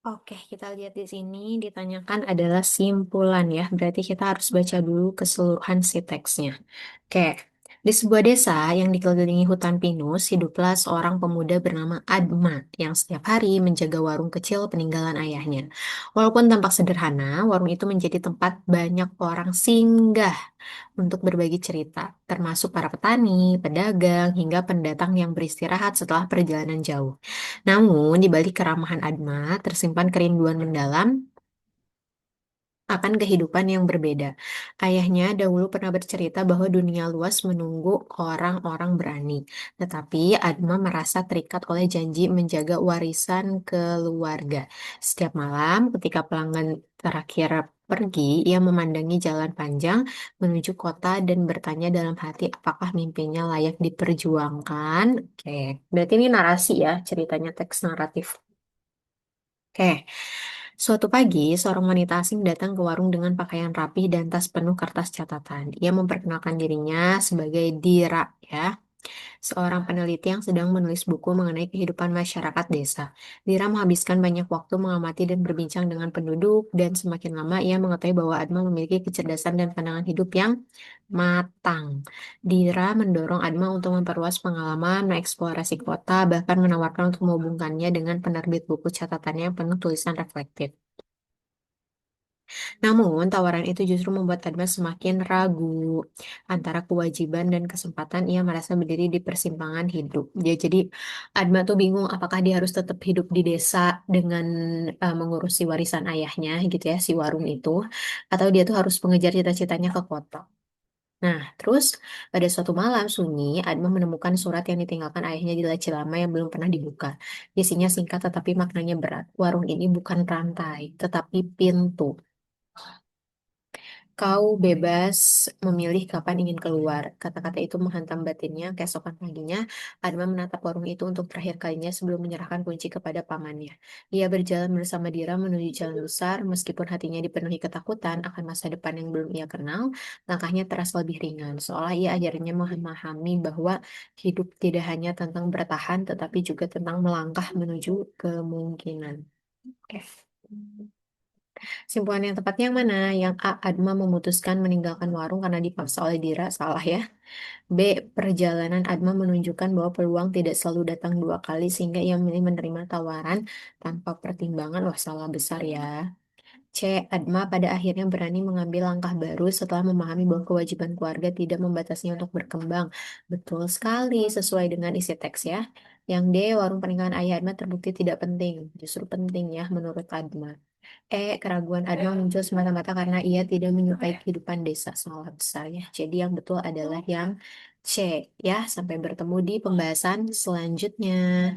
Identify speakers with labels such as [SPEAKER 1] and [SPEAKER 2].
[SPEAKER 1] Oke, kita lihat di sini ditanyakan adalah simpulan ya. Berarti kita harus baca dulu keseluruhan si teksnya. Oke, di sebuah desa yang dikelilingi hutan pinus, hiduplah seorang pemuda bernama Adma yang setiap hari menjaga warung kecil peninggalan ayahnya. Walaupun tampak sederhana, warung itu menjadi tempat banyak orang singgah untuk berbagi cerita, termasuk para petani, pedagang, hingga pendatang yang beristirahat setelah perjalanan jauh. Namun, di balik keramahan Adma, tersimpan kerinduan mendalam akan kehidupan yang berbeda. Ayahnya dahulu pernah bercerita bahwa dunia luas menunggu orang-orang berani. Tetapi Adma merasa terikat oleh janji menjaga warisan keluarga. Setiap malam, ketika pelanggan terakhir pergi, ia memandangi jalan panjang menuju kota dan bertanya dalam hati apakah mimpinya layak diperjuangkan. Oke, berarti ini narasi ya, ceritanya teks naratif. Oke, suatu pagi, seorang wanita asing datang ke warung dengan pakaian rapih dan tas penuh kertas catatan. Ia memperkenalkan dirinya sebagai Dira, ya, seorang peneliti yang sedang menulis buku mengenai kehidupan masyarakat desa. Dira menghabiskan banyak waktu mengamati dan berbincang dengan penduduk, dan semakin lama ia mengetahui bahwa Adma memiliki kecerdasan dan pandangan hidup yang matang. Dira mendorong Adma untuk memperluas pengalaman, mengeksplorasi kota, bahkan menawarkan untuk menghubungkannya dengan penerbit buku catatannya yang penuh tulisan reflektif. Namun, tawaran itu justru membuat Adma semakin ragu antara kewajiban dan kesempatan ia merasa berdiri di persimpangan hidup. Jadi Adma tuh bingung apakah dia harus tetap hidup di desa dengan mengurusi warisan ayahnya gitu ya, si warung itu, atau dia tuh harus mengejar cita-citanya ke kota. Nah, terus pada suatu malam sunyi, Adma menemukan surat yang ditinggalkan ayahnya di laci lama yang belum pernah dibuka. Isinya singkat tetapi maknanya berat. Warung ini bukan rantai, tetapi pintu. Kau bebas memilih kapan ingin keluar. Kata-kata itu menghantam batinnya. Keesokan paginya, Adma menatap warung itu untuk terakhir kalinya sebelum menyerahkan kunci kepada pamannya. Ia berjalan bersama Dira menuju jalan besar, meskipun hatinya dipenuhi ketakutan akan masa depan yang belum ia kenal, langkahnya terasa lebih ringan, seolah ia akhirnya memahami bahwa hidup tidak hanya tentang bertahan, tetapi juga tentang melangkah menuju kemungkinan. Oke. Simpulan yang tepatnya yang mana? Yang A, Adma memutuskan meninggalkan warung karena dipaksa oleh Dira. Salah ya. B, perjalanan Adma menunjukkan bahwa peluang tidak selalu datang dua kali sehingga ia memilih menerima tawaran tanpa pertimbangan. Wah, salah besar ya. C, Adma pada akhirnya berani mengambil langkah baru setelah memahami bahwa kewajiban keluarga tidak membatasinya untuk berkembang. Betul sekali, sesuai dengan isi teks ya. Yang D, warung pernikahan ayah Adma terbukti tidak penting. Justru penting ya menurut Adma. Keraguan Adma muncul semata-mata karena ia tidak menyukai kehidupan desa salah besarnya. Jadi yang betul adalah yang C ya. Sampai bertemu di pembahasan selanjutnya.